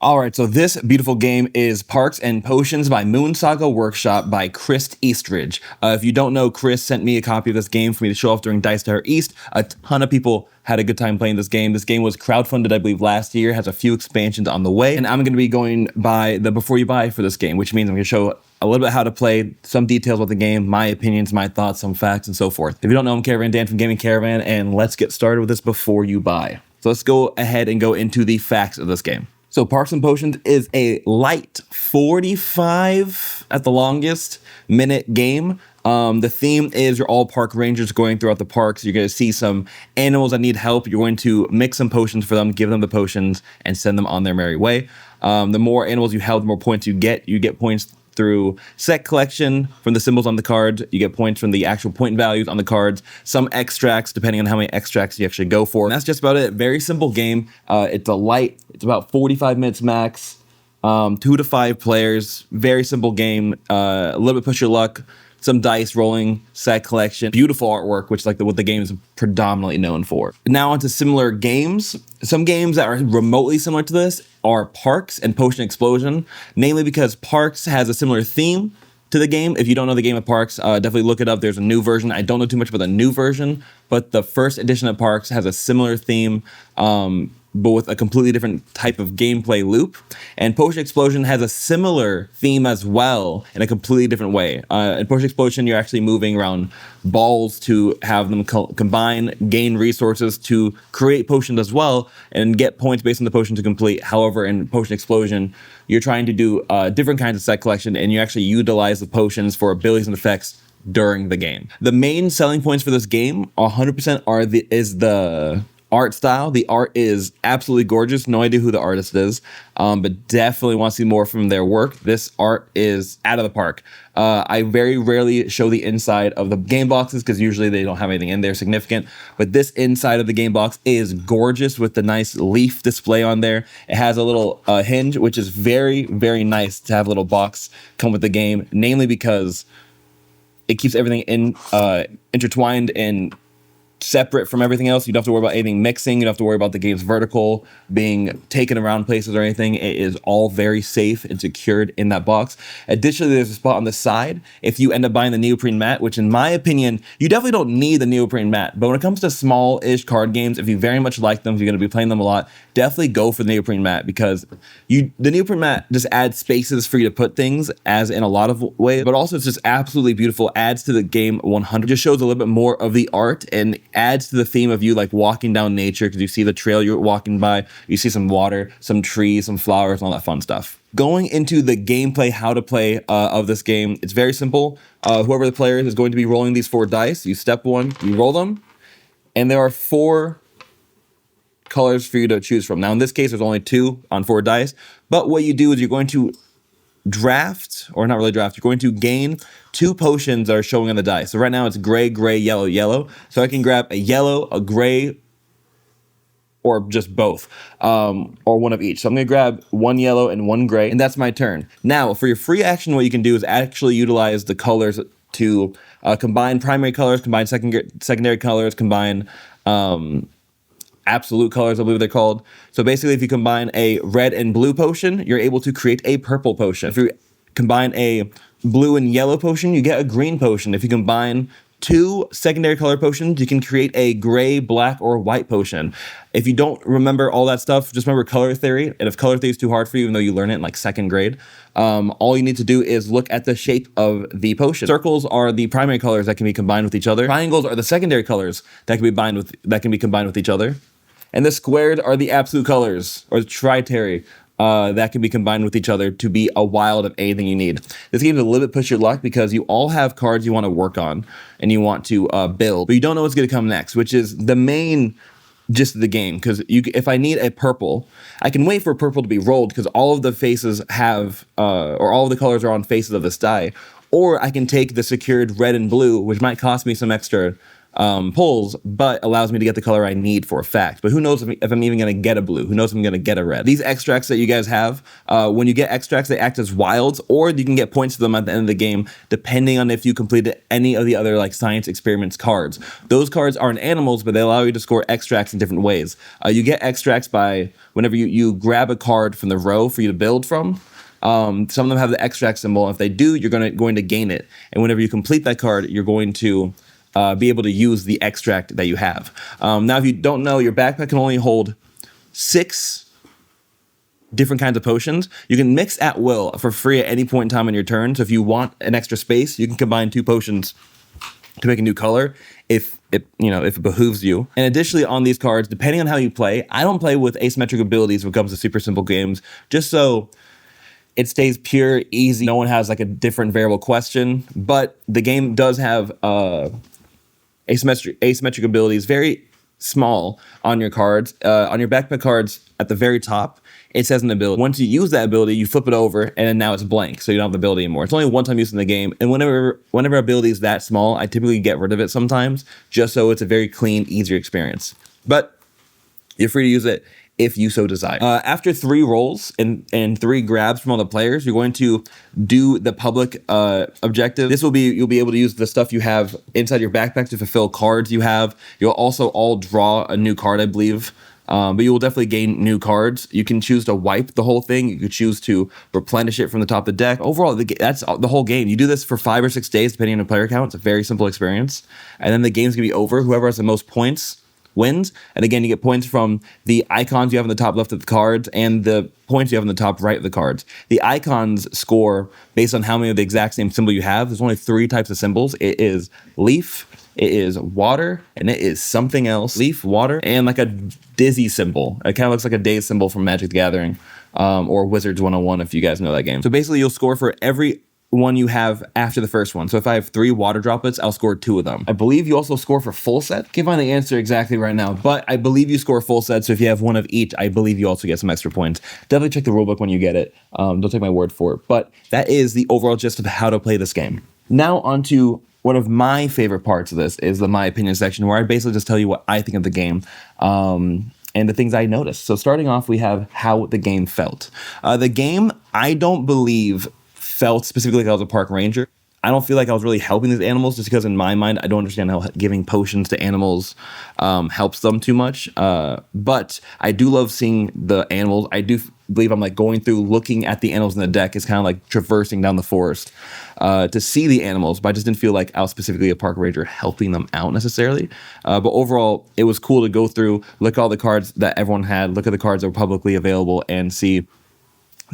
All right, so this beautiful game is Parks and Potions by Moon Saga Workshop by Chris Eastridge. If you don't know, Chris sent me a copy of this game for me to show off during Dice Tower East. A ton of people had a good time playing this game. This game was crowdfunded, I believe, last year, has a few expansions on the way, and I'm going to be going by the before you buy for this game, which means I'm going to show a little bit how to play, some details about the game, my opinions, my thoughts, some facts, and so forth. If you don't know, I'm Caravan Dan from Gaming Caravan, and let's get started with this before you buy. So let's go ahead and go into the facts of this game. So Parks and Potions is a light 45 at the longest minute game. The theme is you're all park rangers going throughout the parks. You're going to see some animals that need help. You're going to mix some potions for them, give them the potions, and send them on their merry way. The more animals you help, the more points you get. You get points through set collection from the symbols on the cards. You get points from the actual point values on the cards, some extracts depending on how many extracts you actually go for. And that's just about it. Very simple game. It's a light, it's about 45 minutes max, 2 to 5 players, very simple game, a little bit push your luck, some dice rolling, set collection, beautiful artwork, which is like what the game is predominantly known for. Now onto similar games. Some games that are remotely similar to this are Parks and Potion Explosion, namely because Parks has a similar theme to the game. If you don't know the game of Parks, definitely look it up. There's a new version. I don't know too much about the new version, but the first edition of Parks has a similar theme, but with a completely different type of gameplay loop. And Potion Explosion has a similar theme as well in a completely different way. In Potion Explosion, you're actually moving around balls to have them combine, gain resources to create potions as well, and get points based on the potion to complete. However, in Potion Explosion, you're trying to do different kinds of set collection, and you actually utilize the potions for abilities and effects during the game. The main selling points for this game 100% is the art style. The art is absolutely gorgeous. No idea who the artist is, but definitely want to see more from their work. This art is out of the park. I very rarely show the inside of the game boxes because usually they don't have anything in there significant, but this inside of the game box is gorgeous with the nice leaf display on there. It has a little hinge, which is very, very nice to have a little box come with the game, namely because it keeps everything intertwined and separate from everything else. You don't have to worry about anything mixing. You don't have to worry about the game's vertical being taken around places or anything. It is all very safe and secured in that box. Additionally, there's a spot on the side if you end up buying the neoprene mat, which in my opinion, you definitely don't need the neoprene mat. But when it comes to small-ish card games, if you very much like them, if you're going to be playing them a lot, definitely go for the neoprene mat because the neoprene mat just adds spaces for you to put things, as in a lot of ways, but also it's just absolutely beautiful, adds to the game 100, just shows a little bit more of the art and adds to the theme of you like walking down nature because you see the trail you're walking by, you see some water, some trees, some flowers, and all that fun stuff. Going into the gameplay, how to play of this game, it's very simple. Whoever the player is going to be rolling these 4 dice. You step 1, you roll them, and there are 4 colors for you to choose from. Now in this case, there's only 2 on 4 dice, but what you do is you're going to draft, or not really draft, you're going to gain 2 potions that are showing on the dice. So right now it's gray, gray, yellow, yellow. So I can grab a yellow, a gray, or just both, or one of each. So I'm gonna grab 1 yellow and 1 gray, and that's my turn. Now for your free action, what you can do is actually utilize the colors to combine primary colors, combine secondary colors, combine absolute colors, I believe they're called. So basically, if you combine a red and blue potion, you're able to create a purple potion. If you combine a blue and yellow potion, you get a green potion. If you combine 2 secondary color potions, you can create a gray, black, or white potion. If you don't remember all that stuff, just remember color theory. And if color theory is too hard for you, even though you learn it in like 2nd grade, all you need to do is look at the shape of the potion. Circles are the primary colors that can be combined with each other. Triangles are the secondary colors that can be combined with each other. And the squared are the absolute colors, or the tritary, that can be combined with each other to be a wild of anything you need. This game is a little bit push your luck because you all have cards you want to work on and you want to build, but you don't know what's going to come next, which is the main gist of the game. Because if I need a purple, I can wait for purple to be rolled because all of the faces have, or all of the colors are on faces of this die. Or I can take the secured red and blue, which might cost me some extra pulls, but allows me to get the color I need for a fact. But who knows if I'm even going to get a blue? Who knows if I'm going to get a red? These extracts that you guys have, when you get extracts, they act as wilds, or you can get points to them at the end of the game, depending on if you completed any of the other like science experiments cards. Those cards aren't animals, but they allow you to score extracts in different ways. You get extracts by whenever you grab a card from the row for you to build from. Some of them have the extract symbol. If they do, you're going to gain it. And whenever you complete that card, you're going to be able to use the extract that you have. Now, if you don't know, your backpack can only hold 6 different kinds of potions. You can mix at will for free at any point in time on your turn. So if you want an extra space, you can combine 2 potions to make a new color if it behooves you. And additionally, on these cards, depending on how you play, I don't play with asymmetric abilities when it comes to super simple games, just so it stays pure, easy. No one has like a different variable question, but the game does have asymmetric abilities, very small on your cards. On your backpack cards at the very top, it says an ability. Once you use that ability, you flip it over, and then now it's blank, so you don't have the ability anymore. It's only one time use in the game, and whenever ability is that small, I typically get rid of it sometimes, just so it's a very clean, easier experience. But you're free to use it if you so desire. After 3 rolls and 3 grabs from all the players, you're going to do the public objective. This will be, you'll be able to use the stuff you have inside your backpack to fulfill cards you have. You'll also all draw a new card, I believe. But you will definitely gain new cards. You can choose to wipe the whole thing. You could choose to replenish it from the top of the deck. Overall, that's the whole game. You do this for 5 or 6 days, depending on the player count. It's a very simple experience. And then the game's gonna be over. Whoever has the most points wins. And again, you get points from the icons you have on the top left of the cards and the points you have on the top right of the cards. The icons score based on how many of the exact same symbol you have. There's only 3 types of symbols. It is leaf, it is water, and it is something else. Leaf, water, and like a dizzy symbol. It kind of looks like a daze symbol from Magic the Gathering, or Wizards 101 if you guys know that game. So basically you'll score for every one you have after the first one. So if I have 3 water droplets, I'll score 2 of them. I believe you also score for full set. Can't find the answer exactly right now, but I believe you score full set. So if you have 1 of each, I believe you also get some extra points. Definitely check the rulebook when you get it. Don't take my word for it, but that is the overall gist of how to play this game. Now onto one of my favorite parts of this is the My Opinion section, where I basically just tell you what I think of the game. And the things I noticed. So starting off, we have how the game felt. The game, I don't believe, felt specifically like I was a park ranger. I don't feel like I was really helping these animals, just because in my mind, I don't understand how giving potions to animals helps them too much. But I do love seeing the animals. I do believe I'm like going through, looking at the animals in the deck is kind of like traversing down the forest to see the animals, but I just didn't feel like I was specifically a park ranger helping them out necessarily. But overall, it was cool to go through, look at all the cards that everyone had, look at the cards that were publicly available, and see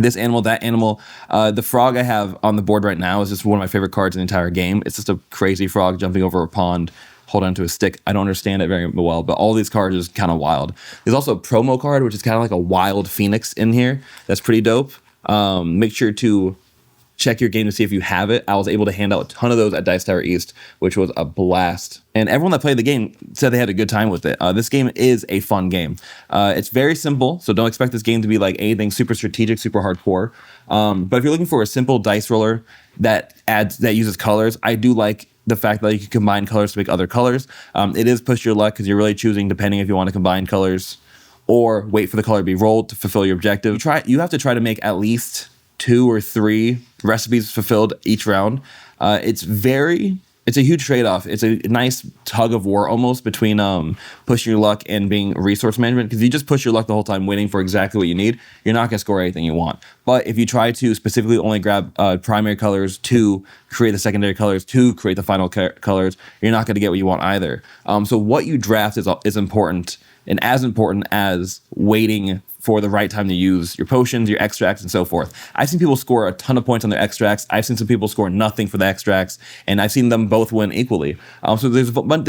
this animal, that animal. The frog I have on the board right now is just one of my favorite cards in the entire game. It's just a crazy frog jumping over a pond, holding onto a stick. I don't understand it very well, but all these cards is kind of wild. There's also a promo card, which is kind of like a wild phoenix in here. That's pretty dope. Make sure to check your game to see if you have it. I was able to hand out a ton of those at Dice Tower East, which was a blast. And everyone that played the game said they had a good time with it. This game is a fun game. It's very simple, so don't expect this game to be like anything super strategic, super hardcore. But if you're looking for a simple dice roller that uses colors, I do like the fact that you can combine colors to make other colors. It is push your luck, because you're really choosing depending if you want to combine colors or wait for the color to be rolled to fulfill your objective. You have to try to make at least 2 or 3 recipes fulfilled each round. It's a huge trade-off. It's a nice tug of war almost between pushing your luck and being resource management, because you just push your luck the whole time waiting for exactly what you need, you're not going to score anything you want. But if you try to specifically only grab primary colors to create the secondary colors to create the final colors, you're not going to get what you want either. So what you draft is important, and as important as waiting for the right time to use your potions, your extracts, and so forth. I've seen people score a ton of points on their extracts. I've seen some people score nothing for the extracts, and I've seen them both win equally. So there's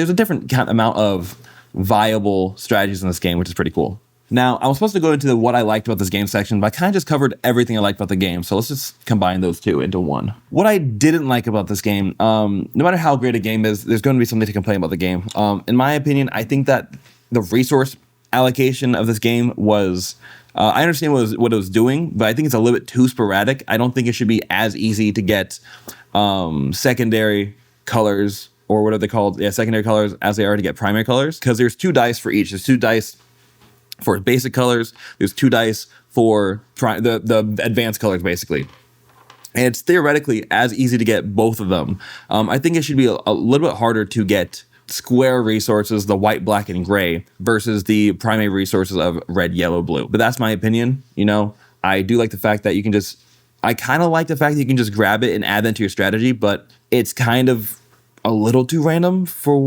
a different amount of viable strategies in this game, which is pretty cool. Now, I was supposed to go into what I liked about this game section, but I kind of just covered everything I liked about the game, so let's just combine those two into one. What I didn't like about this game, no matter how great a game is, there's going to be something to complain about the game. In my opinion, I think that the resource allocation of this game was, I understand what it was doing, but I think it's a little bit too sporadic. I don't think it should be as easy to get secondary colors or what are they called? Yeah, secondary colors as they are to get primary colors, because there's 2 dice for each. There's 2 dice for basic colors. There's 2 dice for the advanced colors, basically. And it's theoretically as easy to get both of them. I think it should be a little bit harder to get square resources, the white, black, and gray, versus the primary resources of red, yellow, blue. But that's my opinion. You know, I do like the fact that you can just, I kind of like the fact that you can just grab it and add that to your strategy, but it's kind of a little too random for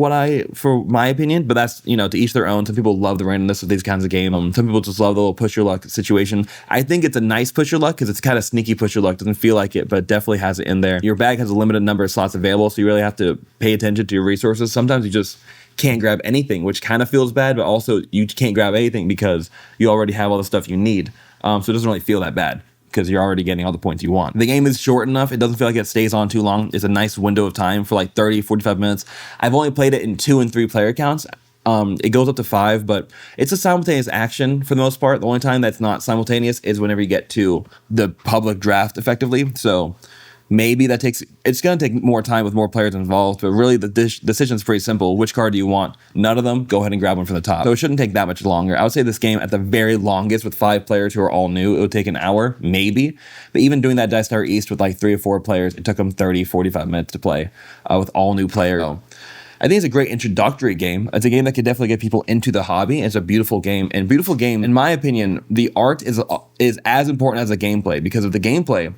my opinion, but that's, you know, to each their own. Some people love the randomness of these kinds of games. Some people just love the little push your luck situation. I think it's a nice push your luck because it's kind of sneaky push your luck. Doesn't feel like it, but it definitely has it in there. Your bag has a limited number of slots available, so you really have to pay attention to your resources. Sometimes you just can't grab anything, which kind of feels bad, but also you can't grab anything because you already have all the stuff you need. So it doesn't really feel that bad, because you're already getting all the points you want. The game is short enough. It doesn't feel like it stays on too long. It's a nice window of time for like 30, 45 minutes. I've only played it in 2 and 3 player counts. It goes up to 5, but it's a simultaneous action for the most part. The only time that's not simultaneous is whenever you get to the public draft effectively. So maybe it's going to take more time with more players involved, but really the decision's pretty simple. Which card do you want? None of them? Go ahead and grab one from the top. So it shouldn't take that much longer. I would say this game at the very longest with 5 players who are all new, it would take an hour, maybe. But even doing that Dice Tower East with like 3 or 4 players, it took them 30, 45 minutes to play with all new players. So I think it's a great introductory game. It's a game that could definitely get people into the hobby. It's a beautiful game. And beautiful game, in my opinion, the art is as important as the gameplay, because if the gameplay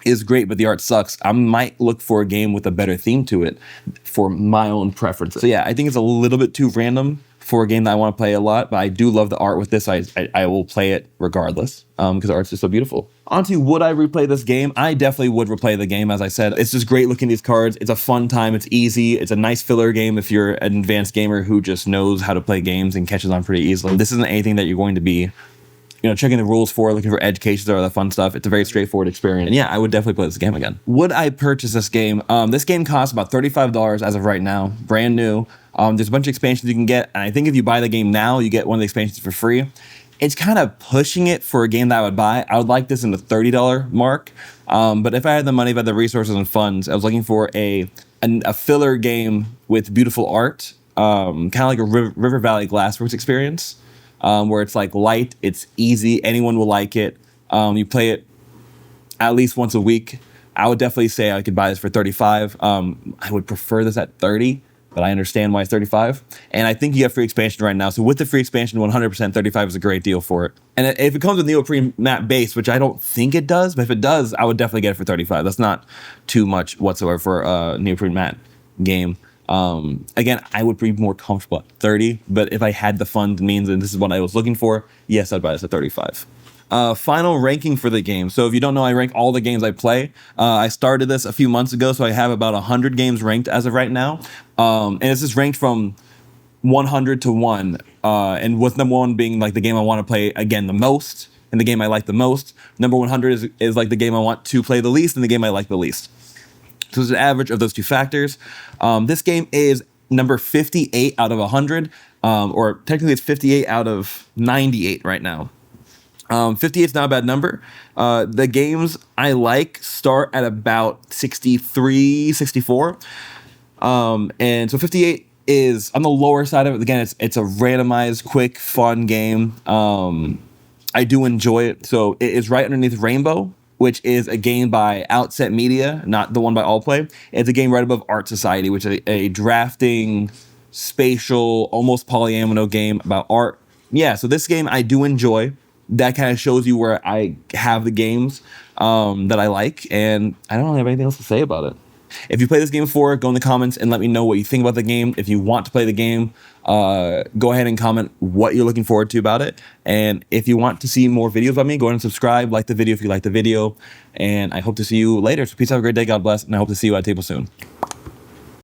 is great, but the art sucks, I might look for a game with a better theme to it for my own preferences. So yeah, I think it's a little bit too random for a game that I want to play a lot, but I do love the art with this. I will play it regardless because the art's just so beautiful. Onto would I replay this game? I definitely would replay the game. As I said, it's just great looking at these cards. It's a fun time. It's easy. It's a nice filler game if you're an advanced gamer who just knows how to play games and catches on pretty easily. This isn't anything that you're going to be, you know, checking the rules for, looking for edge cases or the fun stuff. It's a very straightforward experience. And yeah, I would definitely play this game again. Would I purchase this game? This game costs about $35 as of right now, brand new. There's a bunch of expansions you can get, and I think if you buy the game now, you get one of the expansions for free. It's kind of pushing it for a game that I would buy. I would like this in the $30 mark. But if I had the money, if I had the resources and funds, I was looking for a filler game with beautiful art, kind of like a River Valley Glassworks experience. Where it's like light, it's easy, anyone will like it. You play it at least once a week. I would definitely say I could buy this for $35. I would prefer this at $30, but I understand why it's $35. And I think you get free expansion right now. So with the free expansion, 100% $35 is a great deal for it. And if it comes with neoprene matte base, which I don't think it does, but if it does, I would definitely get it for $35. That's not too much whatsoever for a neoprene matte game. Again, I would be more comfortable at 30, but if I had the funds and means and this is what I was looking for, yes, I'd buy this at 35. Final ranking for the game. So if you don't know, I rank all the games I play. I started this a few months ago, so I have about 100 games ranked as of right now. And it's just ranked from 100 to 1. And with number 1 being like the game I want to play again the most, and the game I like the most. Number 100 is like the game I want to play the least, and the game I like the least. So it's an average of those 2 factors. This game is number 58 out of 100, or technically it's 58 out of 98 right now. 58 is not a bad number. The games I like start at about 63, 64. And so 58 is on the lower side of it. Again, it's a randomized, quick, fun game. I do enjoy it. So it is right underneath Rainbow, which is a game by Outset Media, not the one by Allplay. It's a game right above Art Society, which is a drafting, spatial, almost polyomino game about art. Yeah, so this game I do enjoy. That kind of shows you where I have the games that I like, and I don't have anything else to say about it. If you play this game before, go in the comments and let me know what you think about the game. If you want to play the game, go ahead and comment what you're looking forward to about it. And if you want to see more videos by me, go ahead and subscribe, like the video if you like the video. And I hope to see you later. So peace, have a great day, God bless, and I hope to see you at table soon.